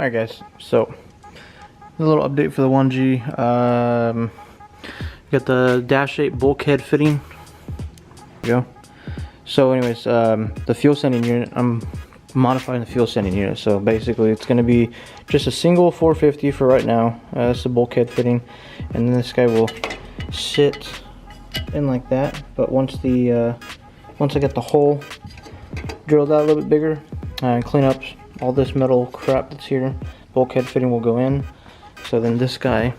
Alright guys, so a little update for the 1G. Got the dash 8 bulkhead fitting. There you go. So anyways, the fuel sending unit, I'm modifying the fuel sending unit. So basically it's going to be just a single 450 for right now. That's the bulkhead fitting, and then this guy will sit in like that. But once I get the hole drilled out a little bit bigger and clean up all this metal crap that's here, bulkhead fitting will go in. So then this guy,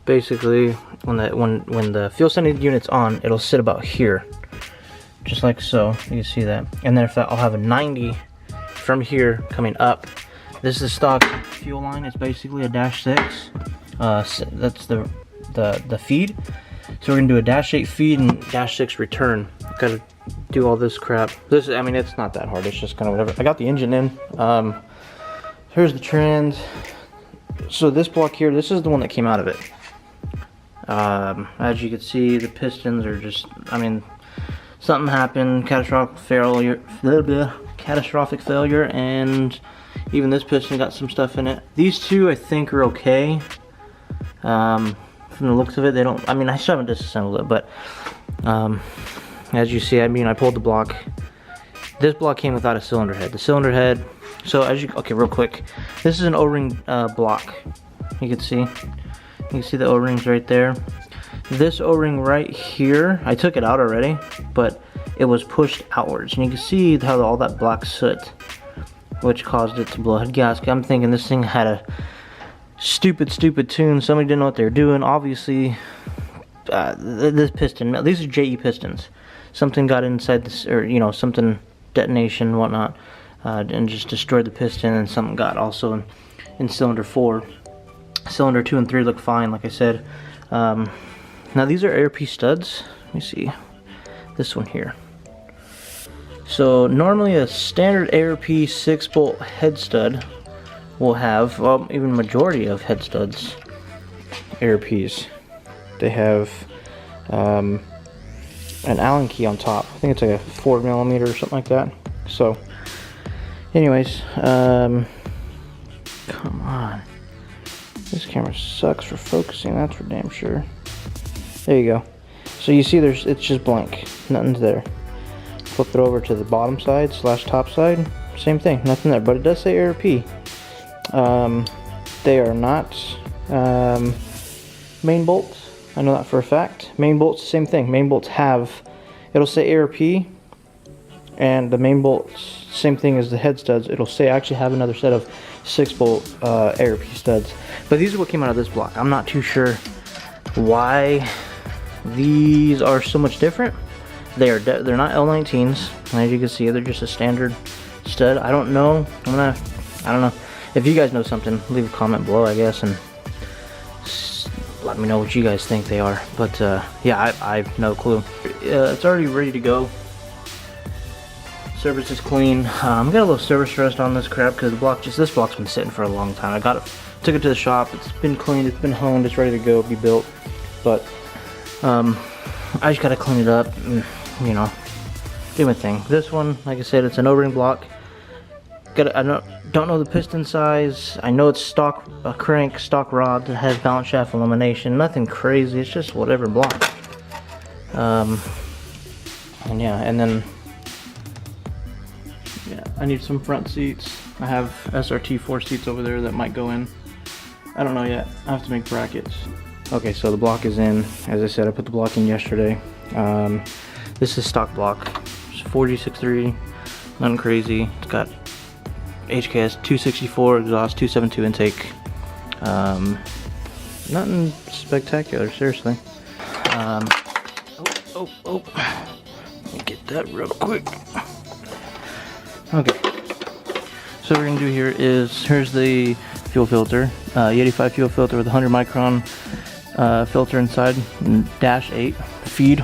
basically when the fuel sending unit's on, it'll sit about here, just like so. You can see that. And then I'll have a 90 from here coming up. This is the stock fuel line. It's basically a dash 6. That's the feed. So we're gonna do a dash 8 feed and dash 6 return. Gotta do all this crap. I mean, it's not that hard. It's just kind of whatever. I got the engine in. Here's the trans. So this block here, this is the one that came out of it. As you can see, the pistons are just, I mean, something happened, catastrophic failure, and even this piston got some stuff in it. These two I think are okay. From the looks of it, they don't, I mean, I still haven't disassembled it, but as you see, I mean, I pulled the block. This block came without a cylinder head. The cylinder head, so okay, real quick, this is an O-ring block. You can see the O-rings right there. This O-ring right here, I took it out already, but it was pushed outwards, and you can see how all that black soot, which caused it to blow head gasket. I'm thinking this thing had a stupid tune. Somebody didn't know what they were doing. Obviously, this piston, these are JE pistons. Something got inside this, or something detonation, whatnot, and just destroyed the piston, and something got also in cylinder 4. Cylinder 2 and 3 look fine, like I said. Now these are ARP studs. Let me see this one here. So normally a standard ARP 6-bolt head stud will have, well, even majority of head studs, ARPs, they have an Allen key on top. I think it's like a 4mm or something like that. So anyways, come on, this camera sucks for focusing, that's for damn sure. There you go. So you see it's just blank, nothing's there. Flip it over to the bottom side / top side, same thing, nothing there, but it does say ARP. They are not main bolts. I know that for a fact. Main bolts, same thing. Main bolts it'll say ARP, and the main bolts, same thing as the head studs. It'll say I actually have another set of 6-bolt ARP studs. But these are what came out of this block. I'm not too sure why these are so much different. They're not L19s. As you can see, they're just a standard stud. I don't know. I don't know. If you guys know something, leave a comment below, I guess, and let me know what you guys think they are. But yeah, I have no clue. It's already ready to go. Service is clean. Got a little service rust on this crap because this block's been sitting for a long time. Took it to the shop. It's been cleaned. It's been honed. It's ready to go, be built. But I just gotta clean it up and do my thing. This one, like I said, it's an O-ring block. I don't know the piston size. I know it's stock crank, stock rod that has balance shaft elimination. Nothing crazy. It's just whatever block. And yeah, and then I need some front seats. I have SRT 4 seats over there that might go in. I don't know yet. I have to make brackets. Okay, so the block is in. As I said, I put the block in yesterday. This is stock block. It's 4G63. Nothing crazy. It's got HKS 264 exhaust, 272 intake. Nothing spectacular, seriously. Let me get that real quick. Okay. So what we're gonna do here is, here's the fuel filter, Yeti 5 fuel filter with 100 micron filter inside, dash 8 feed.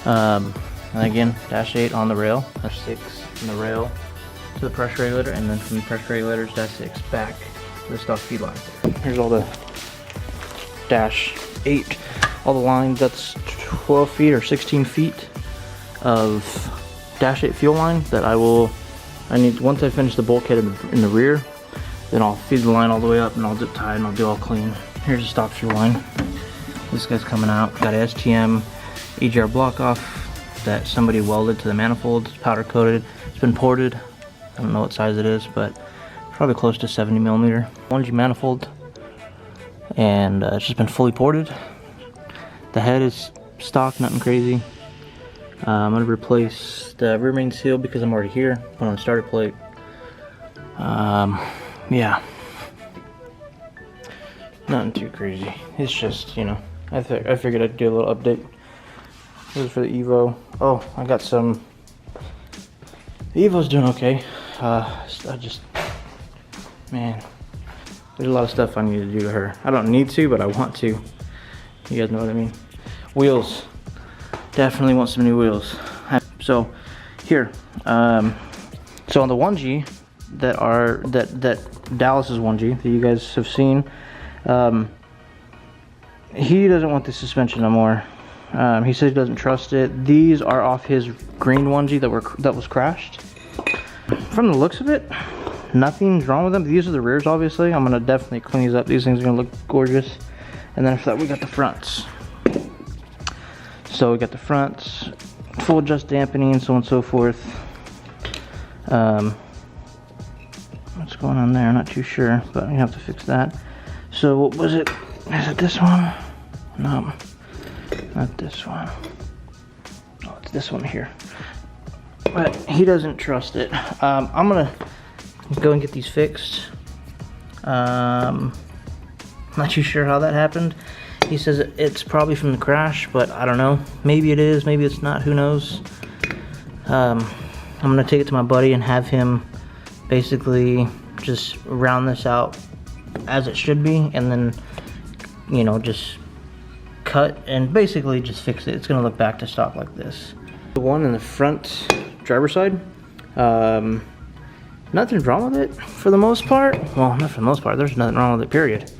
And again, dash 8 on the rail, dash 6 on the rail to the pressure regulator, and then from the pressure regulators, dash 6 back to the stock feed line. Here's all the dash 8, all the lines. That's 12 feet or 16 feet of dash 8 fuel line that I need once I finish the bulkhead in the rear. Then I'll feed the line all the way up and I'll zip tie and I'll do all clean. Here's the stock fuel line. This guy's coming out. Got a STM EGR block off that somebody welded to the manifold. It's powder coated. It's been ported. I don't know what size it is, but probably close to 70 millimeter. 1G manifold, and it's just been fully ported. The head is stock, nothing crazy. I'm gonna replace the rear main seal because I'm already here. Put on the starter plate. Yeah, nothing too crazy. It's just, you know, I figured I'd do a little update. This is for the Evo. Oh, I got some. The Evo's doing okay. Man, there's a lot of stuff I need to do to her. I don't need to, but I want to. You guys know what I mean. Wheels. Definitely want some new wheels. So here, so on the 1G that Dallas's 1G that you guys have seen, he doesn't want the suspension no more. He says he doesn't trust it. These are off his green 1G that was crashed. From the looks of it, nothing's wrong with them. These are the rears, obviously. I'm gonna definitely clean these up. These things are gonna look gorgeous. And then after that, we got the fronts. So we got the fronts, full adjust dampening, so on and so forth. What's going on there? I'm not too sure, but we have to fix that. So what was it? Is it this one? No, not this one. Oh, it's this one here. But he doesn't trust it. I'm gonna go and get these fixed. Not too sure how that happened. He says it's probably from the crash, but I don't know. Maybe it is, maybe it's not, who knows. I'm gonna take it to my buddy and have him basically just round this out as it should be, and then, you know, just cut and basically just fix it. It's gonna look back to stock like this. The one in the front driver's side, nothing's wrong with it for the most part. Well, not for the most part, there's nothing wrong with it, period.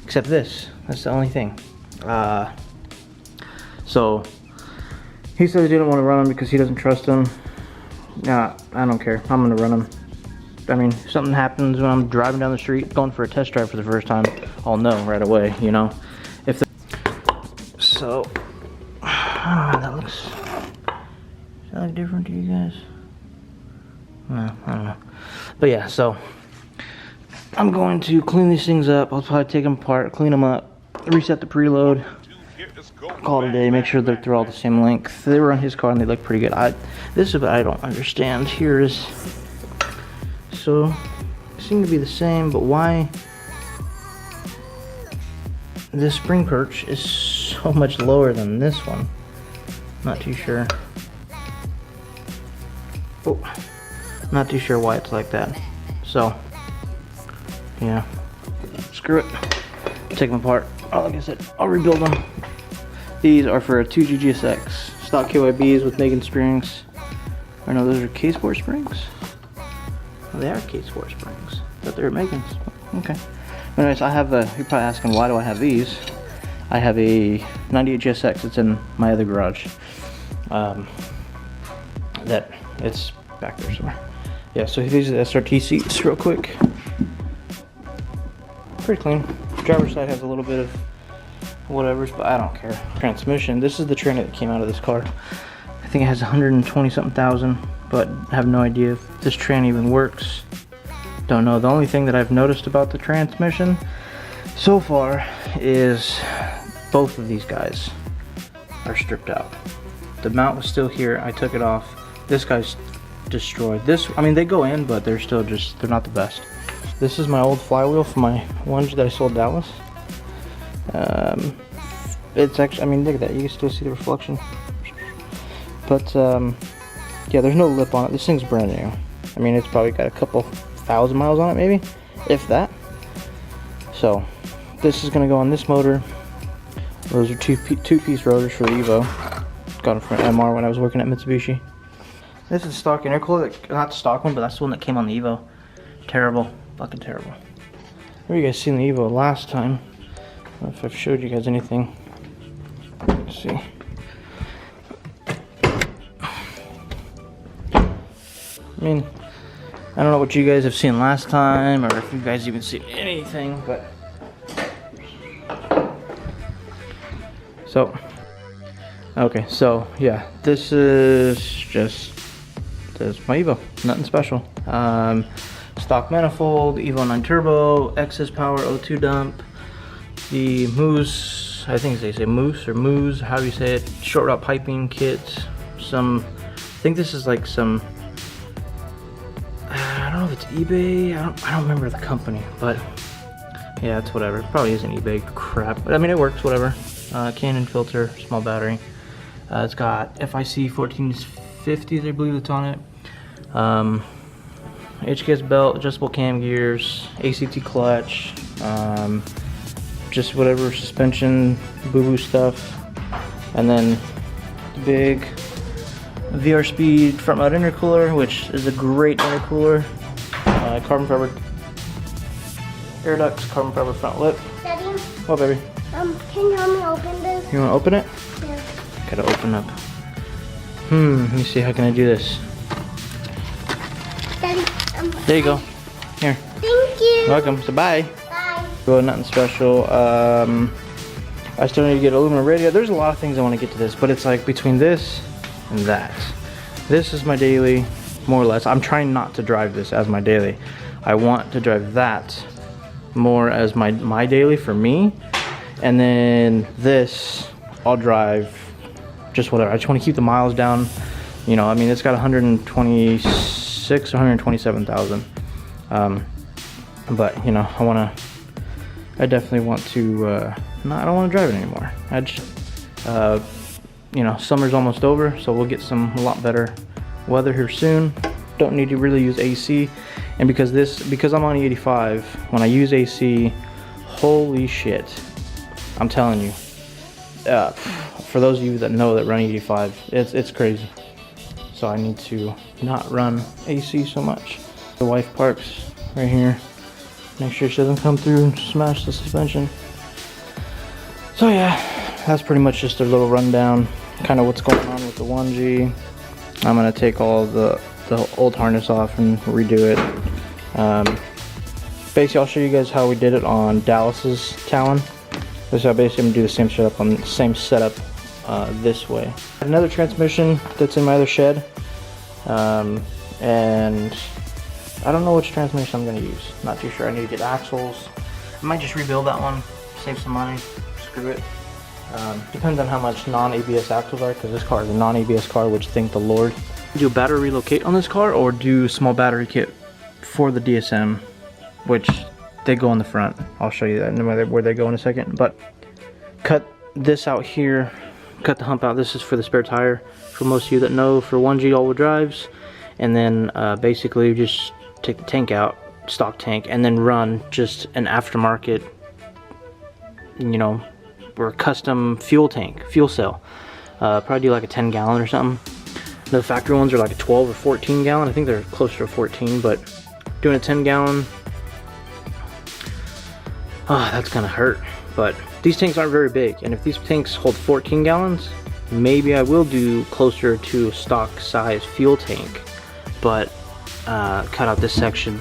Except this, that's the only thing. So, he said he didn't want to run them because he doesn't trust them. Nah, I don't care, I'm gonna run them. I mean, if something happens when I'm driving down the street, going for a test drive for the first time, I'll know right away, you know. If so, I don't know, that looks, does that look different to you guys? No, I don't know. But yeah, so I'm going to clean these things up. I'll probably take them apart, clean them up, reset the preload, call it a day, make sure that they're all the same length. They were on his car and they look pretty good. This is what I don't understand. Here is, so seem to be the same, but why this spring perch is so much lower than this one? Not too sure. Oh, not too sure why it's like that. So yeah, screw it. Take them apart. Oh, like I said, I'll rebuild them. These are for a 2G GSX stock KYBs with Megan springs. Or no, those are K-Sport springs. Oh, they are K-Sport springs. Thought they were Megan's. Okay. Anyways, I have a. You're probably asking why do I have these? I have a 98 GSX. It's in my other garage. That it's back there somewhere. Yeah. So these are the SRT seats, real quick. Pretty clean. Driver's side has a little bit of whatever's, but I don't care. Transmission. This is the tranny that came out of this car. I think it has 120 something thousand, but I have no idea if this tranny even works. Don't know. The only thing that I've noticed about the transmission so far is both of these guys are stripped out. The mount was still here. I took it off. This guy's destroyed. This, I mean, they go in, but they're still just, they're not the best. This is my old flywheel from my ones that I sold Dallas. It's actually, I mean, look at that. You can still see the reflection. But, yeah, there's no lip on it. This thing's brand new. I mean, it's probably got a couple thousand miles on it, maybe, if that. So, this is going to go on this motor. Those are two-piece rotors for the Evo. Got them from MR when I was working at Mitsubishi. This is stock intercooler, not the stock one, but that's the one that came on the Evo. Terrible. Fucking terrible. Have you guys seen the Evo last time? I don't know if I've showed you guys anything. Let's see. I mean, I don't know what you guys have seen last time, or if you guys even seen anything, but so okay, so yeah, this is just my Evo, nothing special. Stock manifold, Evo 9 turbo, excess power, O2 dump, the Moose, I think they say Moose or Moose, how do you say it, short route piping kit, some, I think this is like some, I don't know if it's eBay, I don't remember the company, but yeah, it's whatever, it probably isn't eBay crap, but I mean it works, whatever. Canon filter, small battery, it's got FIC 1450s, I believe it's on it. HKS belt, adjustable cam gears, ACT clutch, just whatever suspension boo-boo stuff, and then the big VR Speed front mount intercooler, which is a great intercooler, carbon fiber air ducts, carbon fiber front lip. Daddy? What, baby? Can you help me open this? You want to open it? Yeah. Gotta open up. Let me see, how can I do this? Daddy, There you go. Here. thank you. Welcome. So bye. Bye. Well, nothing special. I still need to get aluminum radio. There's a lot of things I want to get to this, but it's like between this and that. This is my daily, more or less. I'm trying not to drive this as my daily. I want to drive that more as my daily for me. And then this, I'll drive just whatever. I just want to keep the miles down. You know, I mean, it's got 126 or 127,000. But you know, I definitely want to, no, I don't want to drive it anymore. I just, you know, summer's almost over, so we'll get a lot better weather here soon. Don't need to really use AC. And because I'm on E85, when I use AC, holy shit, I'm telling you, for those of you that know that run E85, it's crazy. So I need to not run AC so much. The wife parks right here. Make sure she doesn't come through and smash the suspension. So yeah, that's pretty much just a little rundown, kind of what's going on with the 1G. I'm gonna take all the old harness off and redo it. Basically, I'll show you guys how we did it on Dallas's Talon. This is how basically I'm gonna do the same setup on the same setup this way. Another transmission that's in my other shed, and I don't know which transmission I'm gonna use. Not too sure. I need to get axles. I might just rebuild that one, save some money. Screw it. Depends on how much non-ABS axles are, because this car is a non-ABS car, which thank the Lord. Do a battery relocate on this car, or do a small battery kit for the DSM, which they go on the front. I'll show you that where they go in a second. But cut this out here, cut the hump out. This is for the spare tire. For most of you that know, for 1G all-wheel drives, and then basically just take the tank out, stock tank, and then run just an aftermarket, you know, or custom fuel tank, fuel cell. Probably do like a 10 gallon or something. The factory ones are like a 12 or 14 gallon. I think they're closer to 14, but doing a 10 gallon, that's gonna hurt. But these tanks aren't very big, and if these tanks hold 14 gallons, maybe I will do closer to a stock size fuel tank, but cut out this section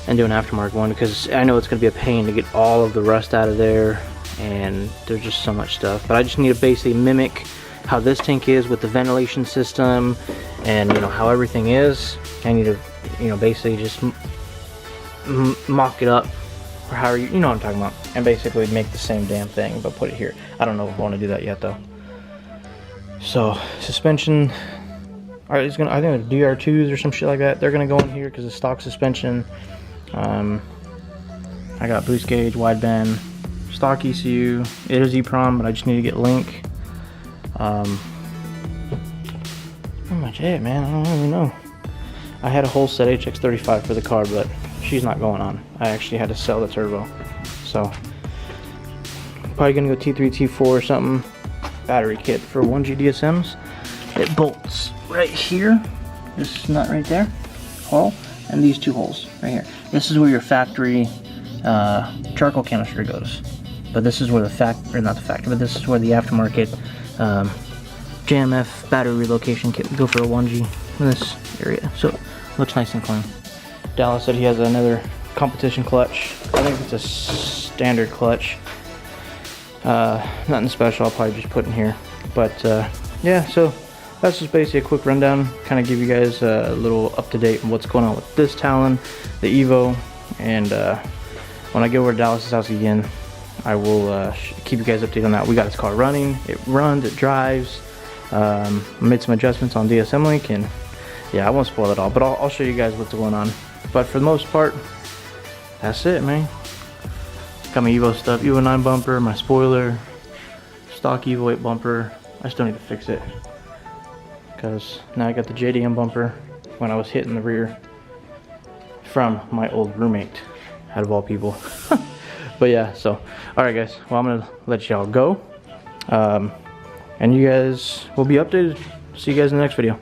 and do an aftermarket one, because I know it's gonna be a pain to get all of the rust out of there, and there's just so much stuff. But I just need to basically mimic how this tank is with the ventilation system, and you know how everything is. I need to, you know, basically just mock it up, or however you know what I'm talking about, and basically make the same damn thing but put it here. I don't know if I want to do that yet though. So suspension, alright, it's gonna, I think the DR2s or some shit like that, they're gonna go in here because it's stock suspension. I got boost gauge, wideband, stock ECU. It is EEPROM, but I just need to get link. Pretty much it, man. I don't really know. I had a whole set HX35 for the car, but she's not going on. I actually had to sell the turbo. So probably gonna go T3, T4 or something. Battery kit for 1G DSMs. It bolts right here. This nut right there, hole, and these two holes right here. This is where your factory charcoal canister goes. But this is where the but this is where the aftermarket JMF battery relocation kit would go for a 1G in this area. So it looks nice and clean. Dallas said he has another competition clutch. I think it's a standard clutch. Nothing special, I'll probably just put in here. But yeah, so that's just basically a quick rundown. Kind of give you guys a little up to date on what's going on with this Talon, the Evo, and when I get over to Dallas's house again, I will keep you guys updated on that. We got this car running, it runs, it drives. Made some adjustments on DSM Link, and yeah, I won't spoil it all, but I'll show you guys what's going on. But for the most part, that's it, man. Got my Evo stuff, Evo 9 bumper, my spoiler, stock Evo 8 bumper. I still need to fix it because now I got the JDM bumper when I was hitting the rear from my old roommate, out of all people. But yeah, so alright guys, well, I'm gonna let y'all go, and you guys will be updated. See you guys in the next video.